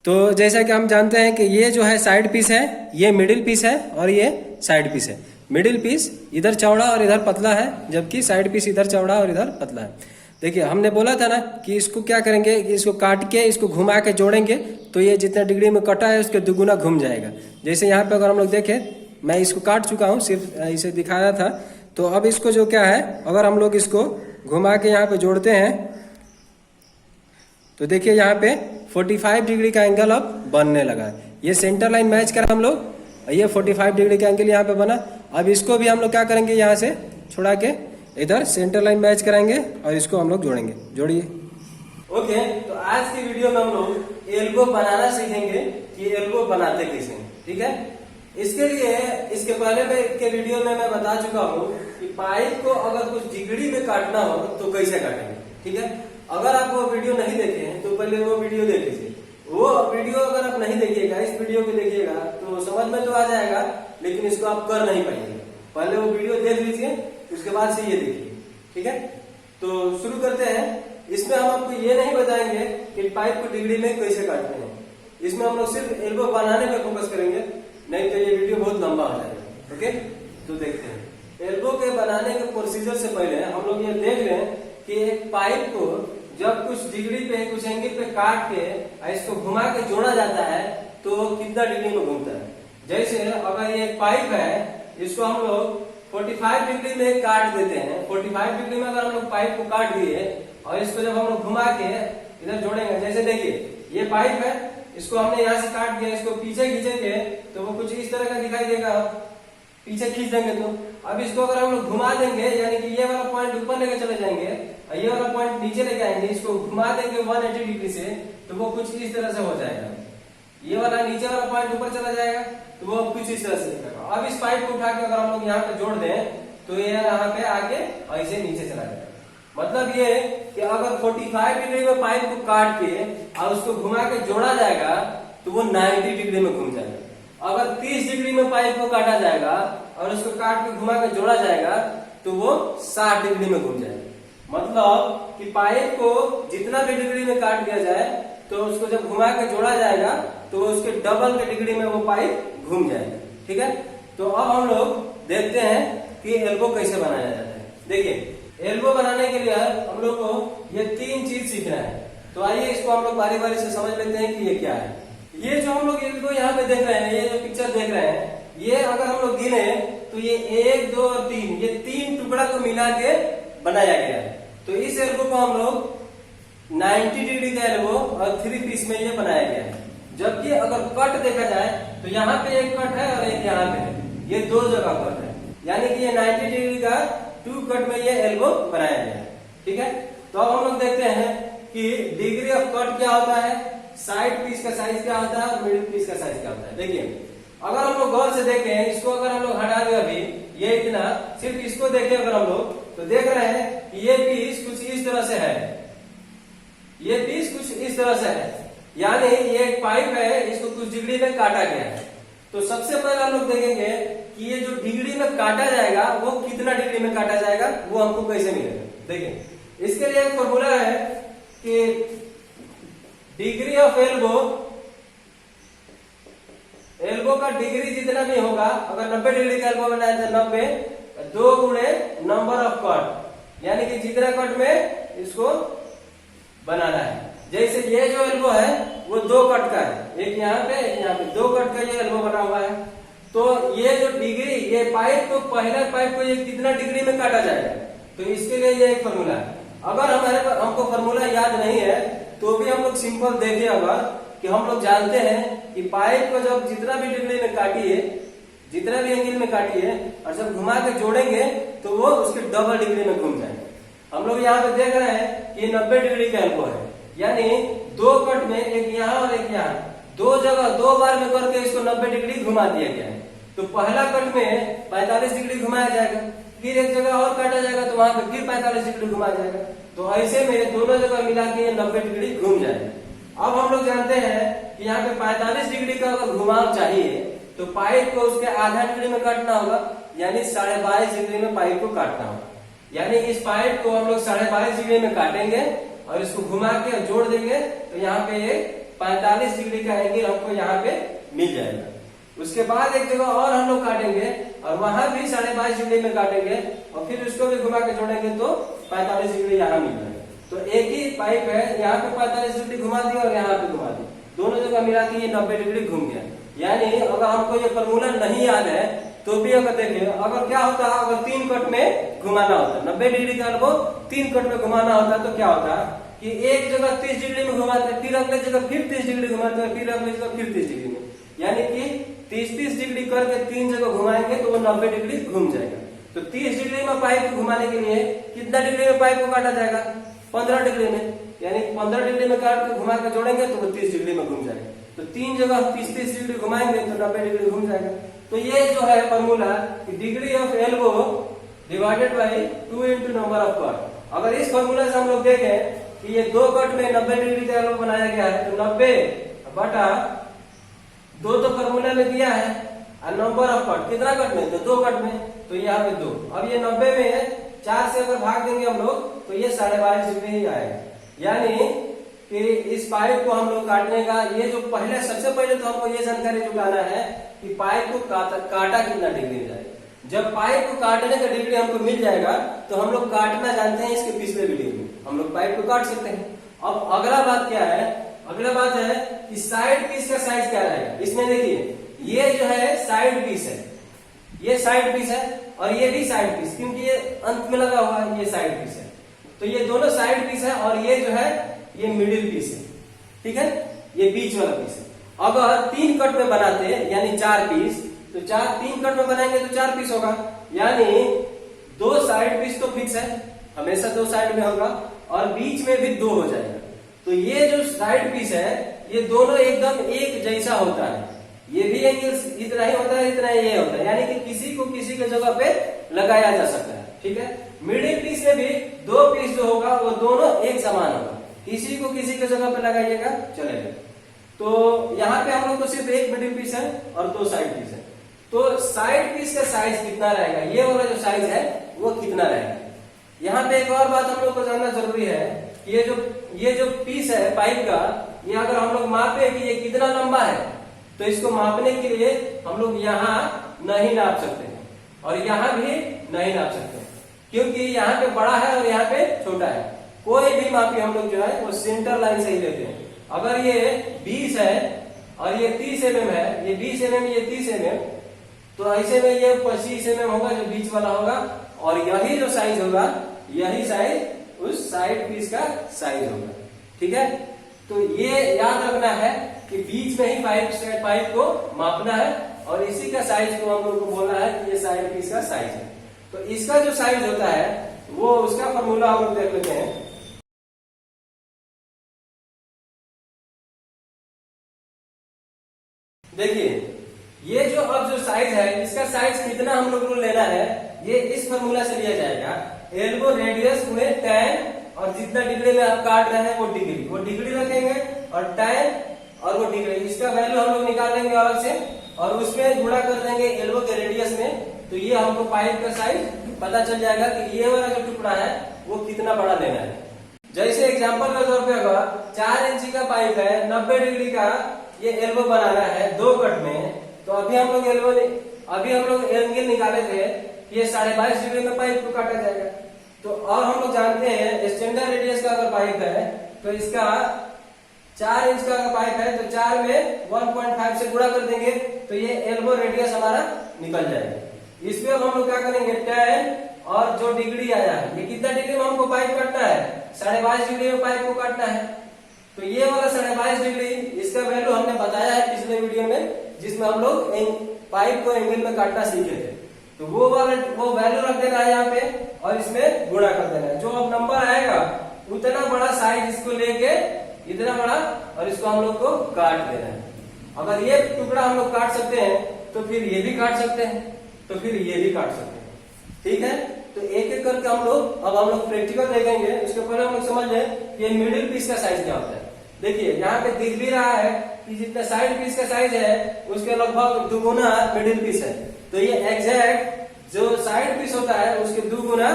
तो जैसा कि हम जानते हैं कि ये जो है साइड पीस है, ये मिडिल पीस है और ये साइड पीस है। मिडिल पीस इधर चौड़ा और इधर पतला है, जबकि साइड पीस इधर चौड़ा और इधर पतला है। देखिए हमने बोला था ना कि इसको क्या करेंगे कि इसको काट के इसको घुमा के जोड़ेंगे तो ये जितना डिग्री में कटा है उसके दुगुना घूम जाएगा। जैसे यहाँ पे अगर हम लोग देखें, मैं इसको काट चुका हूँ, सिर्फ इसे दिखाया था। तो अब इसको जो क्या है, अगर हम लोग इसको घुमा के यहाँ पे जोड़ते हैं तो देखिए यहाँ पे 45 डिग्री का एंगल अब बनने लगा है। ये सेंटर लाइन मैच करा हम लोग, ये 45 डिग्री का एंगल यहाँ पे बना। अब इसको भी हम लोग क्या करेंगे, यहाँ से छुड़ा के इधर सेंटर लाइन मैच कराएंगे और इसको हम लोग जोड़ेंगे। जोड़िए। ओके, तो आज की वीडियो में हम लोग एल्बो बनाना सीखेंगे कि एल्बो बनाते कैसे हैं। ठीक है, इसके लिए इसके पहले के वीडियो में मैं बता चुका हूँ कि पाइप को अगर कुछ डिग्री में काटना हो तो कैसे काटेंगे। ठीक है, अगर आप वो वीडियो नहीं देखे हैं तो पहले वो वीडियो देख लीजिए। वो वीडियो अगर आप नहीं देखिएगा, इस वीडियो को देखिएगा तो समझ में तो आ जाएगा, लेकिन इसको आप कर नहीं पाएंगे। पहले वो वीडियो देख लीजिए, उसके बाद से ये देखिए। ठीक है, तो शुरू करते हैं। इसमें हम आपको ये नहीं बताएंगे कि पाइप को डिग्री में कैसे काटते हैं, इसमें हम लोग सिर्फ एल्बो बनाने पे फोकस करेंगे, नहीं तो ये वीडियो बहुत लंबा हो जाएगा। ओके, तो देखते हैं। एल्बो के बनाने के प्रोसीजर से पहले हम लोग ये देख रहे हैं कि एक पाइप को जब कुछ डिग्री पे, कुछ एंगल पे काट के इसको घुमा के जोड़ा जाता है तो कितना डिग्री में घूमता है। जैसे अगर ये पाइप है, इसको हम लोग 45 डिग्री में काट देते हैं। 45 डिग्री में अगर हम लोग पाइप को काट दिए और इसको जब हम लोग घुमा के इधर जोड़ेंगे, जैसे देखिए ये पाइप है, इसको हमने यहाँ से काट दिया, इसको पीछे खींचेंगे तो वो कुछ इस तरह का दिखाई देगा। पीछे खींच देंगे तो अब इसको अगर हम लोग घुमा देंगे, यानी कि ये वाला पॉइंट ऊपर लेके चले जाएंगे और ये वाला पॉइंट नीचे लेके आएंगे, इसको घुमा देंगे 180 डिग्री से, तो वो कुछ इस तरह से हो जाएगा। ये वाला नीचे वाला पॉइंट ऊपर चला जाएगा तो वो कुछ इस तरह से दिखेगा। अब इस पाइप को उठा के अगर हम लोग यहाँ पे जोड़ दें तो ये यहाँ पे आके ऐसे नीचे चला जाएगा। मतलब ये कि अगर 45 डिग्री में पाइप को काट के और उसको घुमा के जोड़ा जाएगा तो वो 90 डिग्री में घूम जाएगा। अगर 30 डिग्री में पाइप को काटा जाएगा और उसको काट के घुमा के जोड़ा जाएगा तो वो 60 डिग्री में घूम जाएगा। मतलब कि पाइप को जितना भी डिग्री में काट दिया जाए तो उसको जब घुमा के जोड़ा जाएगा तो उसके डबल के डिग्री में वो पाइप घूम जाएगा। ठीक है, तो अब हम लोग देखते हैं कि एल्बो कैसे बनाया जाता है। देखिए, एल्बो बनाने के लिए हम लोग को ये 3 चीज सीखना है। तो आइए इसको हम लोग बारी बारी से समझ लेते हैं कि ये क्या है। ये जो हम लोग एल्बो यहाँ पे देख रहे हैं, ये जो पिक्चर देख रहे हैं, ये अगर हम लोग गिने तो ये 1, 2 और 3, ये 3 टुकड़ा को मिला के बनाया गया है। तो इस एल्बो को हम लोग 90 डिग्री का एल्बो और 3 पीस में ये बनाया गया है। जबकि अगर कट देखा जाए तो यहाँ पे एक कट है और एक यहाँ पे है, ये 2 जगह कट है, यानी कि ये 90 डिग्री का 2 कट में ये एल्बो बनाया गया है। ठीक है, तो अब हम लोग देखते हैं कि डिग्री ऑफ कट क्या होता है, साइड पीस का साइज क्या होता है और मिडिल पीस का साइज क्या होता है। देखिए, अगर हम लोग गौर से देखें, इसको अगर हम लोग हटा दें अभी, ये इतना, सिर्फ इसको देखें अगर हम लोग तो देख रहे हैं कि ये पीस कुछ इस तरह से है, ये पीस कुछ इस तरह से है, यानी ये एक पाइप है, इसको कुछ डिग्री में काटा गया है। तो सबसे पहले हम लोग देखेंगे कि ये जो डिग्री में काटा जाएगा वो कितना डिग्री में काटा जाएगा, वो हमको कैसे मिलेगा। देखिए, इसके लिए एक फॉर्मूला है कि डिग्री ऑफ एल्बो, एल्बो का डिग्री जितना भी होगा, अगर 90 डिग्री का एल्बो बनाया तो 90, 2 गुणे नंबर ऑफ कट, यानी कि जितना कट में इसको बनाना है। जैसे ये जो एल्बो है वो 2 कट का है, एक यहाँ पे एक यहाँ पे, 2 कट का ये एल्बो बना हुआ है। तो ये जो डिग्री, ये पाइप को, पहले पाइप को ये कितना डिग्री में काटा जाएगा, तो इसके लिए ये एक फॉर्मूला है। अगर हमको फॉर्मूला याद नहीं है तो भी हम लोग सिंपल देखे अगर कि हम लोग जानते हैं कि पाइप को जब जितना भी डिग्री में काटिए, जितना भी एंगल में काटिए और जब घुमा के जोड़ेंगे तो वो उसके डबल डिग्री में घूम जाएगा। हम लोग यहाँ पे देख रहे हैं कि 90 डिग्री का एल्बो है, यानी 2 कट में, एक यहाँ और एक यहाँ, 2 जगह 2 बार में करके इसको 90 डिग्री घुमा दिया गया है। तो पहला कट में 45 डिग्री घुमाया जाएगा, फिर एक जगह और काटा जाएगा तो वहां पे फिर 45 डिग्री घुमाया जाएगा। तो ऐसे में दोनों जगह मिला के 90 डिग्री घूम जाएगा। अब हम लोग जानते हैं कि यहाँ पे 45 डिग्री का अगर घुमाव चाहिए तो पाइप को उसके आधा डिग्री में काटना होगा, यानी 22.5 डिग्री में पाइप को काटना होगा। यानी इस पाइप को हम लोग 22.5 डिग्री में काटेंगे और इसको घुमा के जोड़ देंगे तो यहाँ पे ये 45 डिग्री का एंगल हमको यहाँ पे मिल जाएगा। उसके बाद एक जगह और हम लोग काटेंगे और वहां भी 22.5 डिग्री में काटेंगे और फिर उसको भी घुमा के जोड़ेंगे तो 45 डिग्री यहाँ मिल जाएगा। तो एक ही पाइप है, यहाँ पे 45 डिग्री घुमा दी और यहाँ पे घुमा दी, दोनों जगह मिला के ये 90 डिग्री घूम गया। यानी अगर हमको ये फॉर्मूला नहीं याद है तो भी अगर देखिए, अगर क्या होता है, अगर 3 कट में घुमाना होता, 90 डिग्री का एल्बो 3 कट में घुमाना होता तो क्या होता कि एक जगह 30 डिग्री में घुमाते, फिर अगले जगह फिर 30 डिग्री घुमाते, फिर अगले जगह फिर 30 डिग्री में, यानी कि 30 डिग्री करके 3 जगह घुमाएंगे तो वो 90 डिग्री घूम जाएगा। तो 30 डिग्री में पाइप को घुमाने के लिए कितना डिग्री में पाइप को काटा जाएगा? 15 डिग्री में, यानी 15 डिग्री में काट के घुमा के जोड़ेंगे तो वो 30 डिग्री में घूम जाएगा। तो 3 जगह 30 डिग्री घुमाएंगे तो 90 डिग्री घूम जाएगा। तो ये जो है formula degree of elbow divided by 2 into number of cut. अगर इस फॉर्मूला से हम लोग देखें कि ये 2 कट में 90 डिग्री का एल्बो बनाया गया है, तो 90 बटा 2 तो फॉर्मूला में दिया है और नंबर ऑफ कट कितना कट में? तो 2 कट में, तो यहाँ पे 2। अब ये 90 में है, 4 से अगर भाग देंगे हम लोग तो ये 22.5 डिग्री ही आएगा। यानी कि इस पाइप को हम लोग काटने का ये जो पहले सबसे पहले तो हमको ये जानकारी जुटाना है कि पाइप को काटा कितना डिग्री में जाएगा। जब पाइप को काटने का डिग्री हमको मिल जाएगा तो हम लोग काटना जानते हैं, इसके पिछले वीडियो में हम लोग पाइप को काट सकते हैं। अब अगला बात क्या है? अगला बात है कि साइड पीस का साइज क्या रहेगा। इसमें देखिए ये जो है साइड पीस है, ये साइड पीस है और ये भी साइड पीस, क्योंकि ये अंत में लगा हुआ है, ये साइड पीस है। तो ये दोनों साइड पीस है और ये जो है ये मिडिल पीस है, ठीक है, ये बीच वाला पीस है। अगर 3 कट में बनाते हैं यानी 4 पीस, तो 3 कट में बनाएंगे तो 4 पीस होगा, यानी 2 साइड पीस तो फिक्स है, हमेशा 2 साइड में होगा और बीच में भी 2 हो जाएगा। तो ये जो साइड पीस है ये दोनों एकदम एक जैसा होता है, ये भी एंगल इतना ही होता है, इतना ये होता है, यानी कि किसी को किसी के जगह पे लगाया जा सकता है, ठीक है। मिडिल पीस में भी 2 पीस जो होगा वो दोनों एक समान होगा, किसी को किसी के जगह पे लगाइएगा चलेगा। तो यहाँ पे हम लोग को सिर्फ एक मिडिल पीस है और 2 साइड पीस है। तो साइड पीस का साइज कितना रहेगा, ये वाला जो साइज है वो कितना रहेगा। यहाँ पे एक और बात हम लोग को जानना जरूरी है कि ये जो पीस है पाइप का, ये अगर हम लोग मापे कि ये कितना लंबा है, तो इसको मापने के लिए हम लोग यहाँ नहीं नाप सकते हैं और यहाँ भी नहीं नाप सकते, क्योंकि यहाँ पे बड़ा है और यहाँ पे छोटा है। कोई भी मापी हम लोग जो है वो सेंटर लाइन से ही लेते हैं। अगर ये 20 है और ये 30 mm है, ये 20 mm ये 30 mm, तो ऐसे में ये 25 mm होगा जो बीच वाला होगा, और यही जो साइज होगा यही साइज उस साइड पीस का साइज होगा, ठीक है। तो ये याद रखना है कि बीच में ही पाइप को मापना है और इसी का साइज को हम लोग को बोलना है कि ये साइड पीस का साइज है। तो इसका जो साइज होता है वो उसका फॉर्मूला हम लोग देख लेते हैं। देखिए ये जो अब जो साइज है इसका साइज कितना हम लोग को लेना है, ये इस फॉर्मूला से लिया जाएगा। एल्बो रेडियस हुए tan, और जितना डिग्री में आप काट रहे हैं वो डिग्री रखेंगे और tan और वो डिग्री, इसका वैल्यू हम लोग निकाल लेंगे अलग से और उसमें गुणा कर देंगे एल्बो के रेडियस में। तो ये हमको पाइप का साइज पता चल जाएगा कि ये वाला जो टुकड़ा है वो कितना बड़ा लेना है। जैसे एग्जांपल के तौर पे अगर 4 इंची का पाइप है, 90 डिग्री का ये एल्बो बनाना है 2 कट में, तो अभी हम लोग एंगल निकाले थे कि ये 22.5 डिग्री में पाइप को काटा जाएगा। तो और हम लोग जानते हैं स्टैंडर्ड रेडियस का अगर पाइप है तो इसका 4 इंच का अगर पाइप है तो 4 में 1.5 से गुणा कर देंगे तो ये एल्बो रेडियस हमारा निकल जाएगा। इसमें अब हम लोग क्या करेंगे, tan और जो डिग्री आया है, ये कितना डिग्री में हमको पाइप काटना है, 22.5 डिग्री में पाइप को काटना है। तो ये वाला 22.5 डिग्री, इसका वैल्यू हमने बताया है पिछले वीडियो में, जिसमें हम लोग पाइप को एंगल में काटना सीखे थे। तो वो वैल्यू रख देना है यहाँ पे और इसमें गुणा कर देना है। जो अब नंबर आएगा उतना बड़ा साइज इसको लेके, इतना बड़ा, और इसको हम लोग को काट देना है। अगर ये टुकड़ा हम लोग काट सकते हैं तो फिर ये भी काट सकते हैं, तो फिर ये भी काट सकते हैं, ठीक है। तो एक एक करके हम लोग प्रैक्टिकल देखेंगे। उसके पहले हम लोग समझ लें कि ये मिडिल पीस का साइज क्या होता है। देखिए यहाँ पे दिख भी रहा है कि जितना साइड पीस का साइज है उसके लगभग 2 गुना मिडिल पीस है। तो ये एग्जैक्ट जो साइड पीस होता है उसके 2 गुना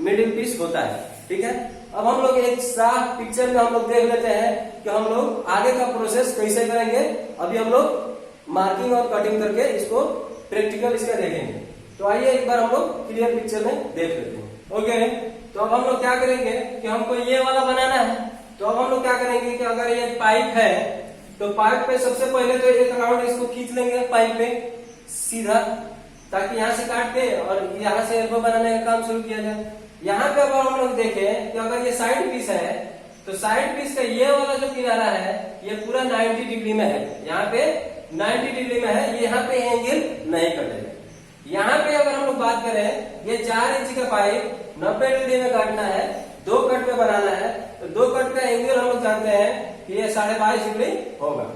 मिडिल पीस होता है, ठीक है। अब हम लोग एक साफ पिक्चर में हम लोग देख लेते हैं कि हम लोग आगे का प्रोसेस कैसे करेंगे। अभी हम लोग मार्किंग और कटिंग करके इसको प्रैक्टिकल इसका देखेंगे। तो आइए एक बार हम लोग क्लियर पिक्चर में देख लेते हैं। ओके, तो अब हम लोग क्या करेंगे कि हमको ये वाला बनाना है। तो अब हम लोग क्या करेंगे कि अगर ये पाइप है तो पाइप पे सबसे पहले तो एक राउंड इसको खींच लेंगे पाइप पे सीधा, ताकि यहाँ से काट के और यहाँ से एल्बो बनाने का काम शुरू किया जाए। यहाँ पे अगर हम लोग देखें कि अगर ये साइड पीस है तो साइड पीस का ये वाला जो किनारा है ये पूरा 90 डिग्री में है, यहाँ पे 90 डिग्री में है, ये यहाँ पे एंगल नहीं कटेगा। यहाँ पे अगर हम लोग बात करें ये 4 इंच का पाइप 90 डिग्री में काटना है, 2 कट में बनाना है, तो 2 कट का एंगल हम लोग जानते हैं कि ये 22.5 डिग्री होगा।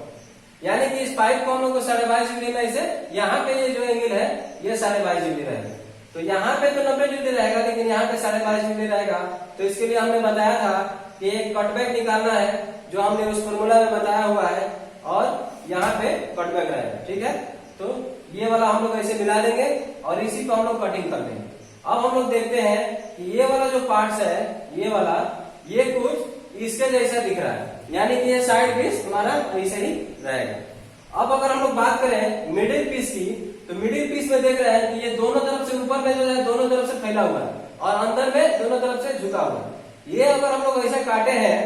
यानी कि इस पाइप को हम लोग को 22.5 डिग्री में से यहाँ पे ये जो एंगल है ये 22.5 डिग्री रहेगा। तो यहाँ पे तो 90 डिग्री रहेगा, लेकिन यहाँ पे 22.5 डिग्री रहेगा। तो इसके लिए हमने बताया था कि एक कटबैक निकालना है जो हमने उस फॉर्मूला में बताया हुआ है, और यहाँ पे कटबैक रहेगा। ठीक है, तो ये वाला हम लोग ऐसे मिला देंगे और इसी को हम लोग कटिंग कर देंगे। अब हम लोग देखते हैं कि ये वाला जो पार्ट्स है ये वाला ये कुछ इसके जैसा दिख रहा है, यानी कि ये साइड पीस हमारा ऐसे ही रहेगा। अब अगर हम लोग बात करें मिडिल पीस की, तो मिडिल पीस में देख रहे हैं कि ये दोनों तरफ से ऊपर में जो है दोनों तरफ से फैला हुआ है और अंदर में दोनों तरफ से झुका हुआ है। ये अगर हम लोग ऐसे काटे हैं,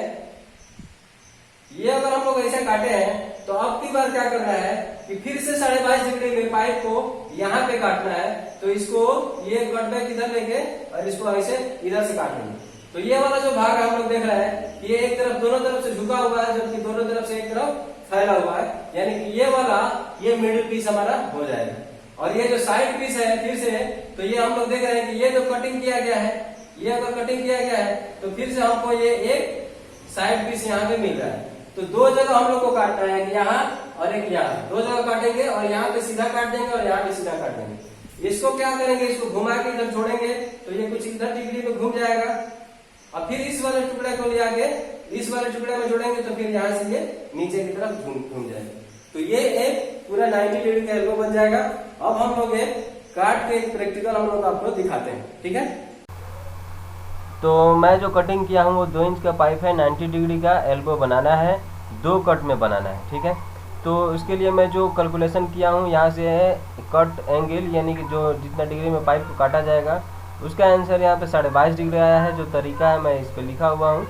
ये अगर हम लोग ऐसे काटे हैं तो अब की बार क्या करना है कि फिर से 22.5 डिग्री में पाइप को यहाँ पे काटना है। तो इसको ये कटबैक इधर लेके और इसको ऐसे इधर से काटेंगे। तो ये वाला जो भाग हम लोग देख रहे हैं ये एक तरफ दोनों तरफ से झुका हुआ है, जबकि दोनों तरफ से एक तरफ फैला हुआ है, यानी कि ये वाला ये मिडिल पीस हमारा हो जाएगा। और ये जो साइड पीस है फिर से, तो ये हम लोग देख रहे हैं कि ये जो कटिंग किया गया है, ये अगर कटिंग किया गया है तो फिर से हमको ये एक साइड पीस यहाँ पे मिल रहा है। तो 2 जगह हम लोग को काटना है, यहाँ और एक यहाँ, 2 जगह काटेंगे और यहाँ पे सीधा काट देंगे और यहाँ पे सीधा काट देंगे। इसको क्या करेंगे, इसको घुमा के इधर छोड़ेंगे तो ये कुछ इधर डिग्री में घूम जाएगा और फिर इस वाले टुकड़े को ले आके इस वाले टुकड़े में जोड़ेंगे तो फिर यहाँ से ये नीचे की तरफ घूम जाएगा। तो ये एक पूरा 90 डिग्री का एल्बो बन जाएगा। अब हम लोग एक काट के एक प्रैक्टिकल हम लोग आपको दिखाते हैं। ठीक है, तो मैं जो कटिंग किया हूँ वो 2 इंच का पाइप है, 90 डिग्री का एल्बो बनाना है, 2 कट में बनाना है। ठीक है, तो इसके लिए मैं जो कैलकुलेशन किया हूँ यहाँ से है कट एंगल, यानी कि जो जितना डिग्री में पाइप को काटा जाएगा उसका आंसर यहाँ पे 22.5 डिग्री आया है। जो तरीका है मैं इस पर लिखा हुआ हूँ।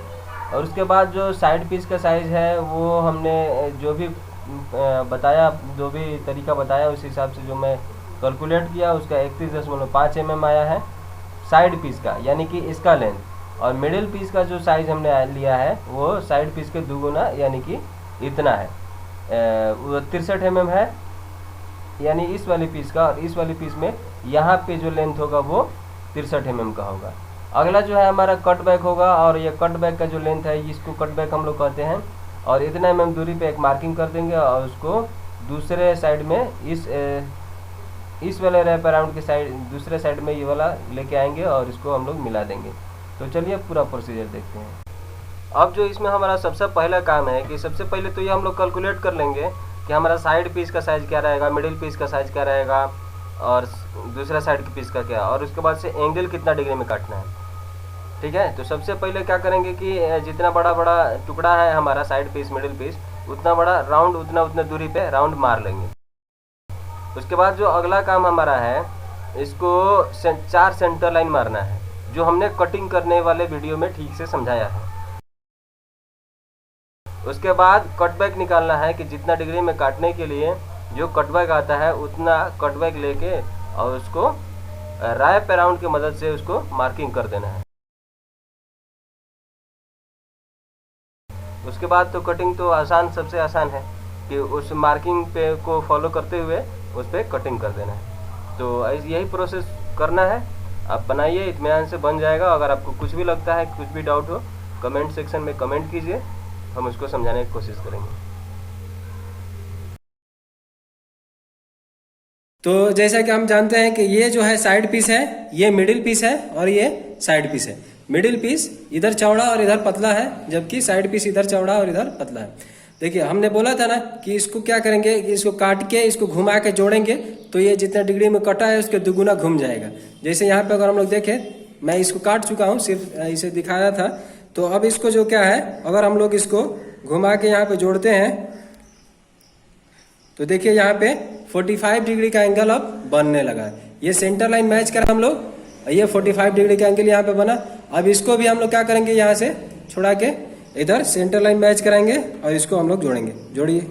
और उसके बाद जो साइड पीस का साइज़ है वो हमने जो भी बताया, जो भी तरीका बताया उस हिसाब से जो मैं कैलकुलेट किया उसका 31.5 mm आया है साइड पीस का, यानी कि इसका लेंथ। और मिडिल पीस का जो साइज़ हमने लिया है वो साइड पीस के 2 गुना, यानी कि इतना है, वो 63 mm है, यानी इस वाली पीस का। और इस वाली पीस में यहाँ पे जो लेंथ होगा वो 63 mm का होगा। अगला जो है हमारा कट बैक होगा, और ये कट बैक का जो लेंथ है इसको कट बैक हम लोग कहते हैं। और इतना mm दूरी पे एक मार्किंग कर देंगे और उसको दूसरे साइड में इस वाले रैप अराउंड के साइड दूसरे साइड में ये वाला लेके आएंगे और इसको हम लोग मिला देंगे। तो चलिए पूरा प्रोसीजर देखते हैं। अब जो इसमें हमारा सबसे पहला काम है कि सबसे पहले तो ये हम लोग कैलकुलेट कर लेंगे कि हमारा साइड पीस का साइज़ क्या रहेगा, मिडिल पीस का साइज़ क्या रहेगा और दूसरा साइड की पीस का क्या, और उसके बाद से एंगल कितना डिग्री में काटना है। ठीक है, तो सबसे पहले क्या करेंगे कि जितना बड़ा टुकड़ा है हमारा साइड पीस मिडिल पीस, उतना बड़ा राउंड उतना दूरी पे राउंड मार लेंगे। उसके बाद जो अगला काम हमारा है इसको 4 सेंटर लाइन मारना है, जो हमने कटिंग करने वाले वीडियो में ठीक से समझाया है। उसके बाद कटबैक निकालना है कि जितना डिग्री में काटने के लिए जो कटबैक आता है उतना कटबैक लेके और उसको रैप अराउंड की मदद से उसको मार्किंग कर देना है। उसके बाद तो कटिंग तो सबसे आसान है कि उस मार्किंग पे को फॉलो करते हुए उस पर कटिंग कर देना है। तो यही प्रोसेस करना है, आप बनाइए, इत्मीनान से बन जाएगा। अगर आपको कुछ भी लगता है, कुछ भी डाउट हो, कमेंट सेक्शन में कमेंट कीजिए, हम उसको समझाने की कोशिश करेंगे। तो जैसा कि हम जानते हैं कि ये जो है साइड पीस है, ये मिडिल पीस है और ये साइड पीस है। मिडिल पीस इधर चौड़ा और इधर पतला है, जबकि साइड पीस इधर चौड़ा और इधर पतला है। देखिए हमने बोला था ना कि इसको क्या करेंगे कि इसको काट के इसको घुमा के जोड़ेंगे तो ये जितना डिग्री में कटा है उसके दुगुना घूम जाएगा। जैसे यहाँ पे अगर हम लोग देखें, मैं इसको काट चुका हूँ, सिर्फ इसे दिखाया था। तो अब इसको जो क्या है, अगर हम लोग इसको घुमा के यहाँ पे जोड़ते हैं तो देखिए यहाँ पे 45 डिग्री का एंगल अब बनने लगा है। ये सेंटर लाइन मैच करा हम लोग, ये 45 डिग्री का एंगल यहाँ पे बना। अब इसको भी हम लोग क्या करेंगे, यहाँ से छुड़ा के इधर सेंटर लाइन मैच कराएंगे और इसको हम लोग जोड़ेंगे। जोड़िए।